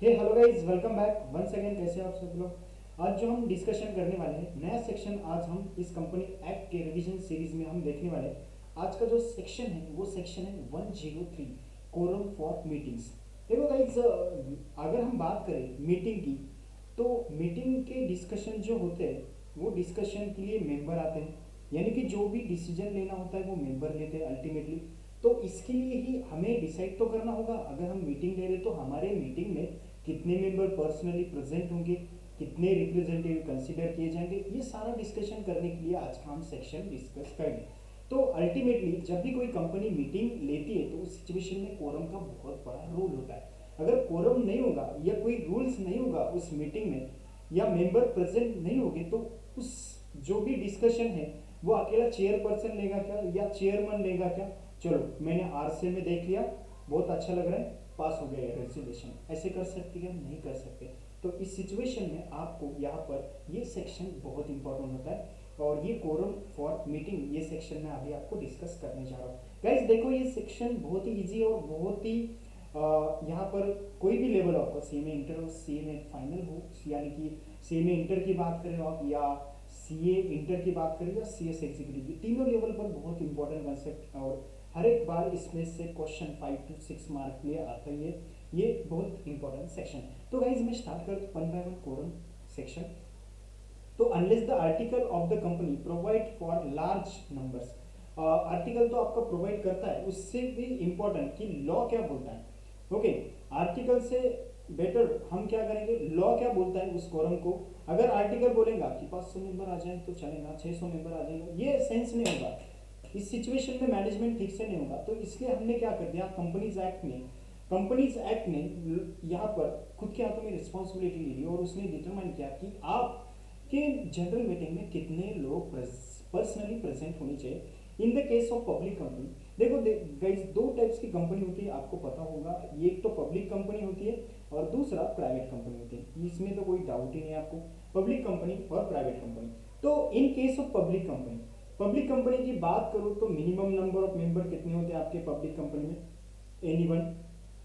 हे hello guys, welcome back once again. कैसे हैं आप सब लोग। आज जो हम डिस्कशन करने वाले हैं नया सेक्शन, आज हम इस कंपनी एक्ट के रिवीजन सीरीज में हम देखने वाले हैं। आज का जो सेक्शन है वो सेक्शन है 103, कोरम फॉर मीटिंग्स। देखो गाइस, अगर हम बात करें मीटिंग की, तो मीटिंग के डिस्कशन जो होते हैं वो डिस्कशन के लिए मेंबर आते हैं, यानी कि जो भी डिसीजन लेना होता है वो मेंबर लेते हैं अल्टीमेटली। तो इसके लिए ही हमें डिसाइड तो करना होगा, अगर हम मीटिंग ले रहे तो हमारे मीटिंग में कितने मेंबर पर्सनली प्रेजेंट होंगे, कितने रिप्रेजेंटेटिव कंसीडर किए जाएंगे, ये सारा डिस्कशन करने के लिए आज का हम सेक्शन डिस्कस करेंगे। तो अल्टीमेटली जब भी कोई कंपनी मीटिंग लेती है तो उस सिचुएशन में कोरम का बहुत बड़ा रोल होता है। अगर कोरम नहीं होगा या कोई रूल्स नहीं होगा उस मीटिंग में, या मेंबर प्रेजेंट नहीं होंगे, तो उस जो भी डिस्कशन है वो अकेला चेयरपर्सन लेगा क्या या चेयरमैन लेगा क्या। चलो मैंने आरसे में देख लिया, बहुत अच्छा लग रहा है, पास हो गया रेजोल्यूशन, ऐसे कर सकते हैं नहीं कर सकते। तो इस सिचुएशन में आपको यहाँ पर ये सेक्शन बहुत इंपॉर्टेंट होता है, और ये कोरम फॉर मीटिंग ये सेक्शन में अभी आपको डिस्कस करने जा रहा हूँ। गाइस देखो, ये सेक्शन बहुत ही इजी और बहुत ही यहाँ पर कोई भी लेवल आपका सीएमए इंटर हो, सीएमए फाइनल हो, यानी कि सीएमए इंटर की बात करें आप, या सीए इंटर की बात करें, या सीएस एग्जीक्यूटिव, तीनों लेवल पर बहुत इंपॉर्टेंट कंसेप्ट, और हर एक बार इसमें से क्वेश्चन 5 to 6 मार्क के लिए आता ही है। ये बहुत इंपॉर्टेंट सेक्शन। तो गाइज मैं स्टार्ट कर one by one quorum section. तो unless the article of the company provide for large numbers, article तो आपका प्रोवाइड करता है, उससे भी इंपॉर्टेंट कि लॉ क्या बोलता है। ओके, आर्टिकल से बेटर हम क्या करेंगे, लॉ क्या बोलता है उस कोरम को। अगर आर्टिकल बोलेगा कि 500 मेंबर आ जाए तो चलेगा, 600 मेंबर आ जाएगा, ये सेंस नहीं होगा। इस सिचुएशन में मैनेजमेंट ठीक से नहीं होगा। तो इसलिए हमने क्या कर दिया, कंपनीज एक्ट ने यहाँ पर खुद के हाथों में रिस्पॉन्सिबिलिटी ली और उसने डिटरमाइन किया कि आप के जनरल मीटिंग में कितने लोग पर्सनली प्रेजेंट होनी चाहिए। In the case of public company, देखो गाइस, दो टाइप्स की कंपनी होती है, आपको पता होगा। एक तो पब्लिक कंपनी होती है और दूसरा प्राइवेट कंपनी होती है, इसमें तो कोई डाउट ही नहीं है आपको, पब्लिक कंपनी और प्राइवेट कंपनी। तो इन केस ऑफ पब्लिक कंपनी की बात करूं तो मिनिमम नंबर ऑफ मेंबर कितने होते हैं आपके पब्लिक कंपनी में, एनीवन।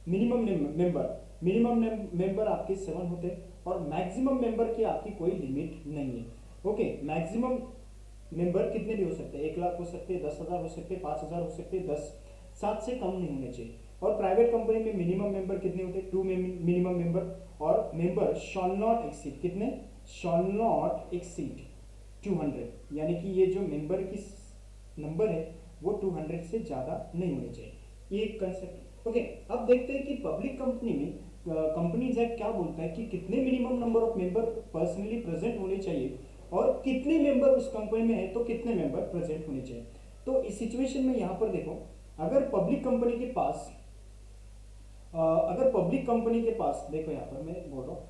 मिनिमम मेंबर आपके 7 होते हैं, और मैक्सिमम मेंबर की आपकी कोई लिमिट नहीं है। ओके, मैक्सिमम मेंबर कितने भी हो सकते हैं, 1 लाख हो सकते हैं, 10,000 हो सकते हैं, 5,000 हो सकते हैं, 10, 7 से कम नहीं होने चाहिए। और प्राइवेट कंपनी में मिनिमम मेंबर कितने होते हैं, 2 मिनिमम मेंबर, और मेंबर शॉल नॉट एक्सीड, कितने, शॉल नॉट एक्सीड 200, यानी कि ये जो मेंबर की नंबर है वो 200 से ज्यादा नहीं होने चाहिए, ये एक कंसेप्ट। ओके, अब देखते हैं कि पब्लिक कंपनी में कंपनीज एक्ट क्या बोलता है कि कितने minimum number of member personally present होने चाहिए, और कितने मेंबर उस कंपनी में है तो कितने मेंबर प्रेजेंट होने चाहिए। तो इस सिचुएशन में यहां पर देखो, अगर पब्लिक कंपनी के पास देखो यहाँ पर मैं बोल रहा हूँ,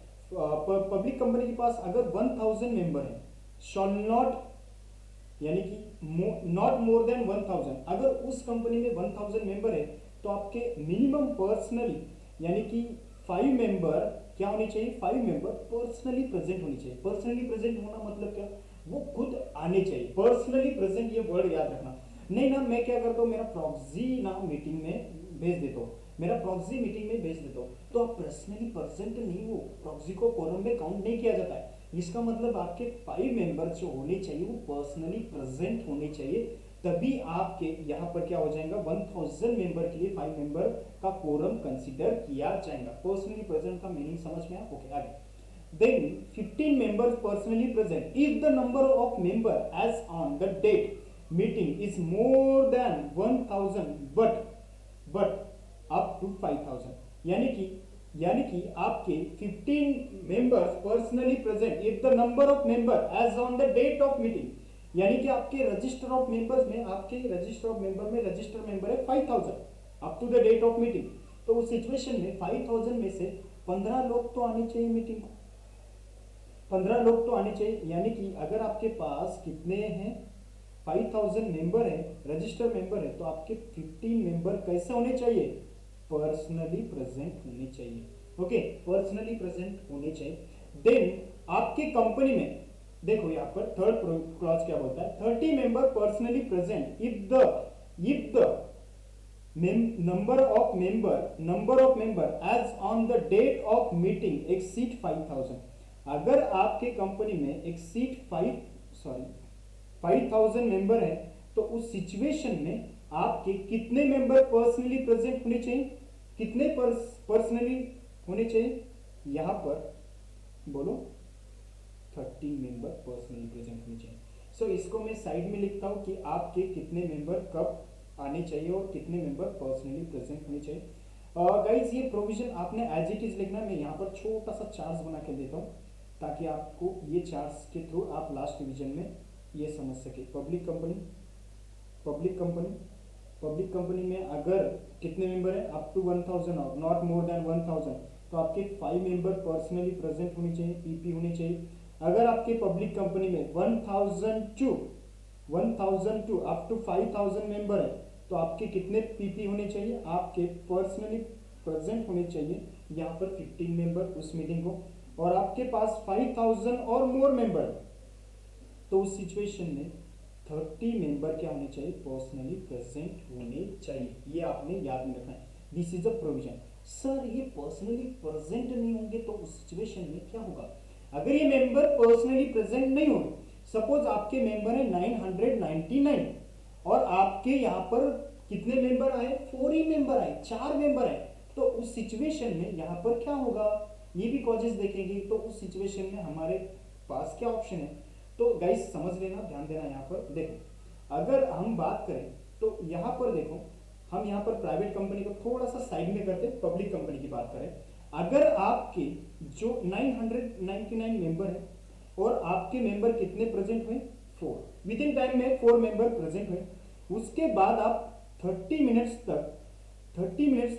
पब्लिक कंपनी के पास अगर 1000 मेंबर है, शॉल नॉट, यानी कि नॉट मोर देन 1000, अगर उस कंपनी में 1000 मेंबर है तो आपके मिनिमम पर्सनली, यानी कि 5 मेंबर क्या होने चाहिए, 5 मेंबर पर्सनली प्रेजेंट होनी चाहिए। पर्सनली प्रेजेंट होना मतलब क्या, वो खुद आने चाहिए। पर्सनली प्रेजेंट, ये वर्ड याद रखना। नहीं ना, मैं क्या करता हूँ, मेरा प्रॉक्सी ना मीटिंग में भेज देता हूँ, तो आप पर्सनली प्रेजेंट नहीं हो, प्रॉक्सी को कोरम में काउंट नहीं किया जाता है। इसका मतलब आपके 5 मेंबर जो होने चाहिए वो पर्सनली प्रेजेंट होने चाहिए, तभी आपके यहाँ पर क्या हो जाएगा, 1000 मेंबर के लिए 5 मेंबर का कोरम कंसीडर किया जाएगा। पर्सनली प्रेजेंट का मीनिंग समझ में आया। ओके, आगे। Then 15 members personally present. If the number of member as on the date meeting is more than 1000 but up to 5000, यानी कि आपके 15 members personally present if the number of member as on the date of meeting, यानी कि आपके register of members में, register member है 5000 up to the date of meeting. तो उस सिचुएशन में 5000 में से 15 लोग तो आने चाहिए मीटिंग को, 15 लोग तो आने चाहिए। यानी कि अगर आपके पास कितने हैं, 5000 मेंबर है, रजिस्टर मेंबर है, तो आपके 15 मेंबर कैसे होने चाहिए, पर्सनली प्रेजेंट होने चाहिए। ओके, पर्सनली प्रेजेंट होने चाहिए। देन आपके कंपनी में देखो यहाँ पर थर्ड क्लॉज क्या बोलता है, 30 member personally present if the number of member as on the date of meeting exceed 5000। अगर आपके कंपनी में एक्सीड 5000 मेंबर है तो उस सिचुएशन में आपके कितने मेंबर पर्सनली प्रेजेंट होने चाहिए, कितने पर्सनली होने चाहिए, यहां पर बोलो 13 मेंबर पर्सनली प्रेजेंट होने चाहिए। सो इसको मैं साइड में लिखता हूं कि आपके कितने मेंबर कब आने चाहिए और कितने मेंबर पर्सनली प्रेजेंट होने चाहिए। गाइज ये प्रोविजन आपने एज इट इज लिखना, मैं यहाँ पर छोटा सा चार्ट बना के देता हूँ ताकि आपको ये चार्ट्स के थ्रू आप लास्ट रिवीजन में ये समझ सके। पब्लिक कंपनी में अगर कितने मेंबर है, अप टू 1000 और नॉट मोर देन 1000, तो आपके 5 मेंबर पर्सनली प्रेजेंट होनी चाहिए, पीपी होनी चाहिए। अगर आपके पब्लिक कंपनी में 1002 अप टू 5000 मेंबर है तो आपके कितने पीपी होने चाहिए, आपके पर्सनली प्रेजेंट होने चाहिए यहाँ पर 15 मेंबर उस मीटिंग को। और आपके पास 5000 और मोर मेंबर तो उस सिचुएशन में 30 मेंबर क्या होने चाहिए, पर्सनली प्रेजेंट होने चाहिए। ये आपने याद में रखना है, this is a provision. Sir ये पर्सनली प्रेजेंट नहीं होंगे तो उस सिचुएशन में क्या होगा, अगर ये मेंबर पर्सनली प्रेजेंट नहीं होंगे, सपोज आपके मेंबर है 999 और आपके यहाँ पर कितने मेंबर आए, 4 ही मेंबर आए, 4 मेंबर आए, तो उस सिचुएशन में यहाँ पर क्या होगा, ये भी कॉजेस देखेंगे। तो उस सिचुएशन में हमारे पास क्या ऑप्शन है, तो गाइस समझ लेना, ध्यान देना। यहाँ पर देखो अगर हम बात करें तो यहाँ पर देखो, हम यहाँ पर प्राइवेट कंपनी को थोड़ा सा साइड में करते, पब्लिक कंपनी की बात करें। अगर आपके जो 999 मेंबर है और आपके मेंबर कितने प्रेजेंट हुए, 4, विद इन टाइम में 4 मेंबर प्रेजेंट हुए, उसके बाद आप 30 मिनट्स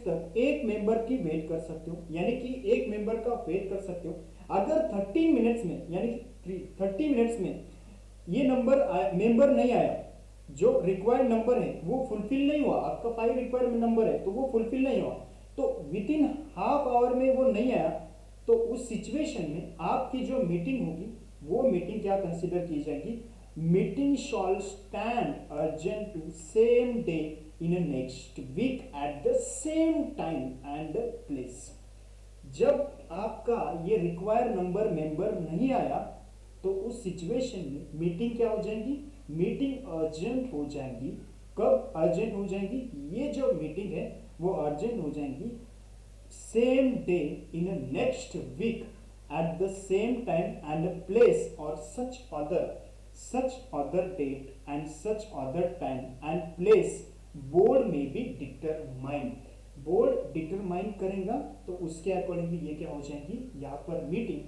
तक एक मेंबर की वेट कर सकते हो, यानी कि एक मेंबर का वेट कर सकते हो। अगर 30 मिनट्स में यानी कि 30 मिनट्स में ये मेंबर नहीं आया, जो रिक्वायर्ड नंबर है वो फुलफिल नहीं हुआ, आपका 5 रिक्वायर्ड नंबर है तो वो फुलफिल नहीं हुआ, तो विद इन हाफ आवर में वो नहीं आया, तो उस सिचुएशन में आपकी जो मीटिंग होगी वो मीटिंग क्या कंसिडर की जाएगी, meeting shall stand urgent to same day in next week at the same time and place. जब आपका ये रिक्वायर्ड नंबर मेंबर नहीं आया तो उस सिचुएशन में मीटिंग क्या हो जाएगी, मीटिंग अर्जेंट हो जाएगी। कब अर्जेंट हो जाएंगी, ये जो मीटिंग है वो अर्जेंट हो जाएंगी same day in next week at the same time and place और such other date and such other time and place board में भी डिटरमाइन, बोर्ड डिटरमाइन करेगा तो उसके अकॉर्डिंगली ये क्या हो जाएंगी, यहाँ पर मीटिंग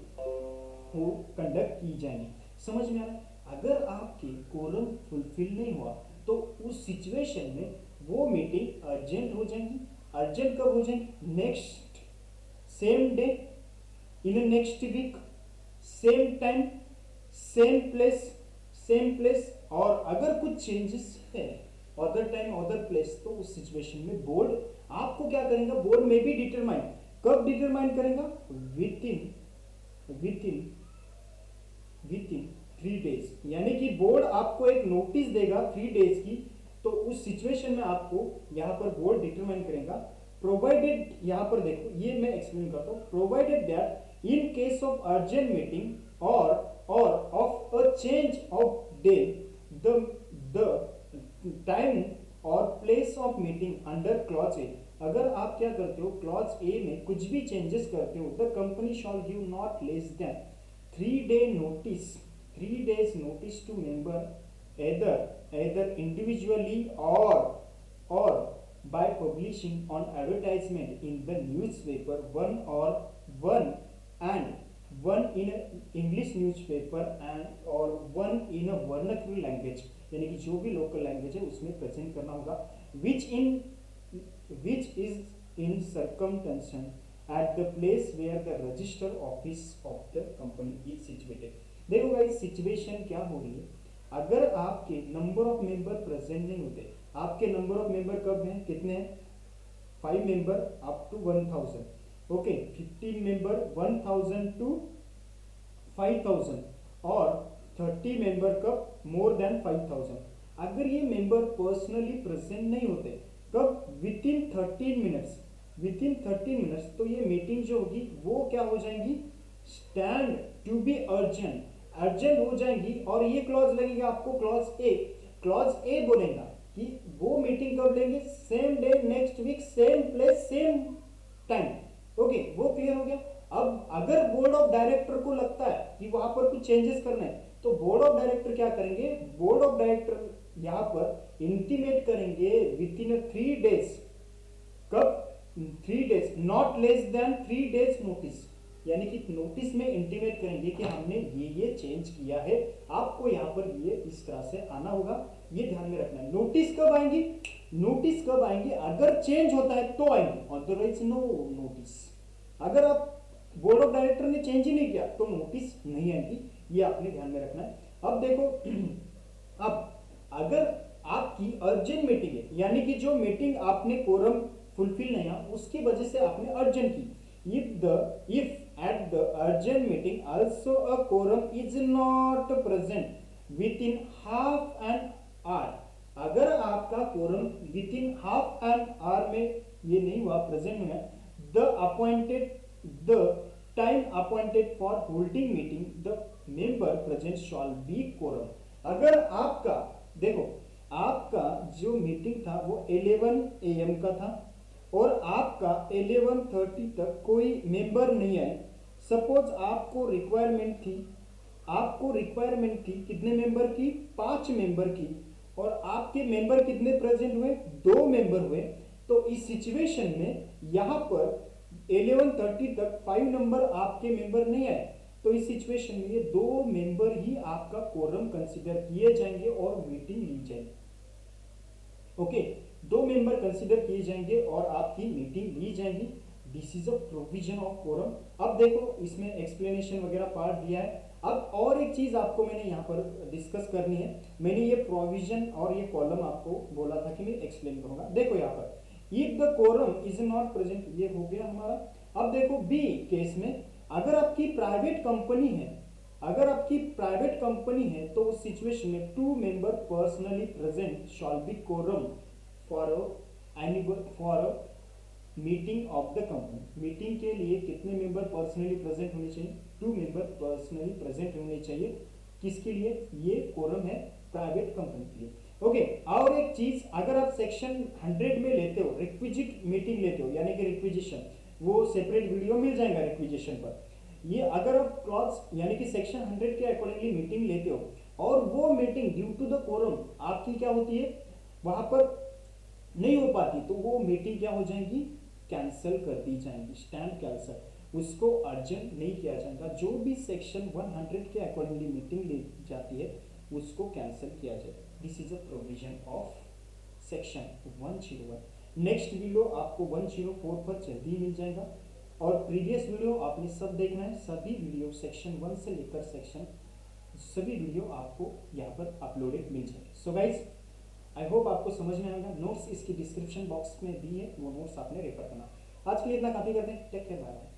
को कंडक्ट की जाएंगी। समझ में आ रहा है, अगर आपके कोरम फुलफिल नहीं हुआ तो उस सिचुएशन में वो मीटिंग अर्जेंट हो जाएंगी। अर्जेंट कब हो जाएंगी, next same day in next week same time same place और अगर कुछ चेंजेस है अदर टाइम अदर प्लेस तो उस सिचुएशन में बोर्ड आपको क्या करेगा, बोर्ड में भी डिटरमाइन, कब डिटरमाइन करेगा, विद इन 3 डेज, यानी कि बोर्ड आपको एक नोटिस देगा 3 डेज की, तो उस सिचुएशन में आपको यहाँ पर बोर्ड डिटरमाइन करेगा। प्रोवाइडेड, यहाँ पर देखो ये मैं एक्सप्लेन करता हूँ, provided that in case of urgent meeting और of a change of day the time और place of meeting under clause A, अगर आप क्या करते हो क्लॉज ए में कुछ भी चेंजेस करते हो, the company shawl give not less than 3 days notice to member either individually or by publishing on advertisement in the newspaper one in a English newspaper and or one in a vernacular language, यानी कि जो भी local language है उसमें present करना होगा, which is in circumstances at the place where the register office of the company is situated। देखो guys situation क्या हो रही है, अगर आपके नंबर ऑफ मेंबर प्रेजेंट नहीं होते, आपके नंबर ऑफ मेंबर कब हैं, कितने हैं, 5 member up to 1000, okay 15 member 1000 to 5000 और 30 मेंबर कब मोर देन 5000। अगर ये मेंबर पर्सनली प्रेजेंट नहीं होते कब? Within 13 minutes, within 13 minutes. तो ये मीटिंग जो होगी वो क्या हो जाएंगी? Stand to be urgent, urgent हो जाएंगी। और ये क्लॉज लगेगा आपको, क्लॉज ए। क्लॉज ए बोलेगा कि वो मीटिंग कब लेंगे? Same day, next week, same place, same time. Okay, वो क्लियर हो गया। अब अगर बोर्ड ऑफ डायरेक्टर को लगता है कि वहां पर कुछ चेंजेस करना है, तो बोर्ड ऑफ डायरेक्टर क्या करेंगे? बोर्ड ऑफ डायरेक्टर यहां पर इंटीमेट करेंगे विद इन 3 डेज। कब? 3 days, not less than 3 days notice. यानी कि नोटिस में इंटीमेट करेंगे कि हमने ये चेंज किया है, आपको यहाँ पर ये इस तरह से आना होगा, ये ध्यान में रखना है। नोटिस कब आएंगी? नोटिस कब आएंगे? अगर चेंज होता है तो आएंगे, अदरवाइज नो नोटिस। अगर आप बोर्ड ऑफ डायरेक्टर ने चेंज ही नहीं किया तो नोटिस नहीं आएगी, ये आपने ध्यान में रखना है। अब देखो, अब अगर आपकी अर्जेंट मीटिंग है, यानी कि जो मीटिंग आपने कोरम फुलफिल नहीं है उसकी वजह से आपने अर्जेंट की, if at the urgent meeting also a quorum is not present within half an hour, अगर आपका quorum within half an hour में ये नहीं हुआ, प्रेजेंट हुआ, the time appointed for holding meeting, the member present shall be quorum। अगर आपका, देखो, आपका जो मीटिंग था वो 11 AM का था और आपका 11:30 तक कोई मेंबर नहीं आए। सपोज आपको रिक्वायरमेंट थी, कितने मेंबर की? 5 मेंबर की, और आपके मेंबर कितने प्रेजेंट हुए? 2 मेंबर हुए। तो इस सिचुएशन में यहां पर 11:30 तक 5 नंबर आपके मेंबर नहीं आए, तो इस सिचुएशन में ये 2 मेंबर ही आपका कोरम कंसिडर किए जाएंगे और मीटिंग ली जाएगी। ओके, 2 मेंबर कंसिडर किए जाएंगे और आपकी मीटिंग ली जाएगी। This is a provision of quorum. अब देखो, इसमें एक्सप्लेनेशन वगैरह पार्ट दिया है। अब और एक चीज आपको मैंने यहाँ पर डिस्कस करनी है। मैंने ये प्रोविजन और ये कॉलम आपको बोला था कि मैं एक्सप्लेन करूंगा। देखो यहाँ पर, if the quorum is not present, ये हो गया हमारा। अब देखो बी केस में, अगर आपकी प्राइवेट कंपनी है, तो उस सिचुएशन में 2 member personally present shall be quorum for meeting of the company. Meeting के लिए कितने मेंबर पर्सनली प्रेजेंट होने चाहिए? 2 मेंबर पर्सनली प्रेजेंट होने चाहिए। किसके लिए? ये कोरम है प्राइवेट कंपनी के लिए। ओके, और एक चीज, अगर आप सेक्शन 100 में लेते हो, रिक्विजिट मीटिंग लेते हो, यानी कि रिक्विजिशन, वो सेपरेट वीडियो मिल जाएगा रिक्विजिशन पर। ये अगर आप क्लॉज यानी कि सेक्शन 100 के अकॉर्डिंगली मीटिंग लेते हो और वो meeting due to the quorum आपकी क्या होती है, वहां पर नहीं हो पाती, तो वो मीटिंग क्या हो जाएगी? कैंसिल कर दी जाएंगी, स्टैंड कैंसिल, उसको अर्जेंट नहीं किया जाएगा। जो भी सेक्शन 100 के अकॉर्डिंगली मीटिंग ली जाती है उसको कैंसिल किया जाएगा। This is a provision of section 101। Next video आपको 104 पर जल्दी मिल जाएगा, और प्रीवियस वीडियो आपने सब देखना है। सभी वीडियो सेक्शन 1 से लेकर सेक्शन सभी वीडियो आपको यहाँ पर अपलोडेड मिल जाएंगे। सो गाइज, आई होप आपको समझ में आएगा। नोट्स इसकी डिस्क्रिप्शन बॉक्स में दी है, वो नोट्स आपने रेफर करना। आज के लिए इतना काफी करते हैं। Take care, bye bye.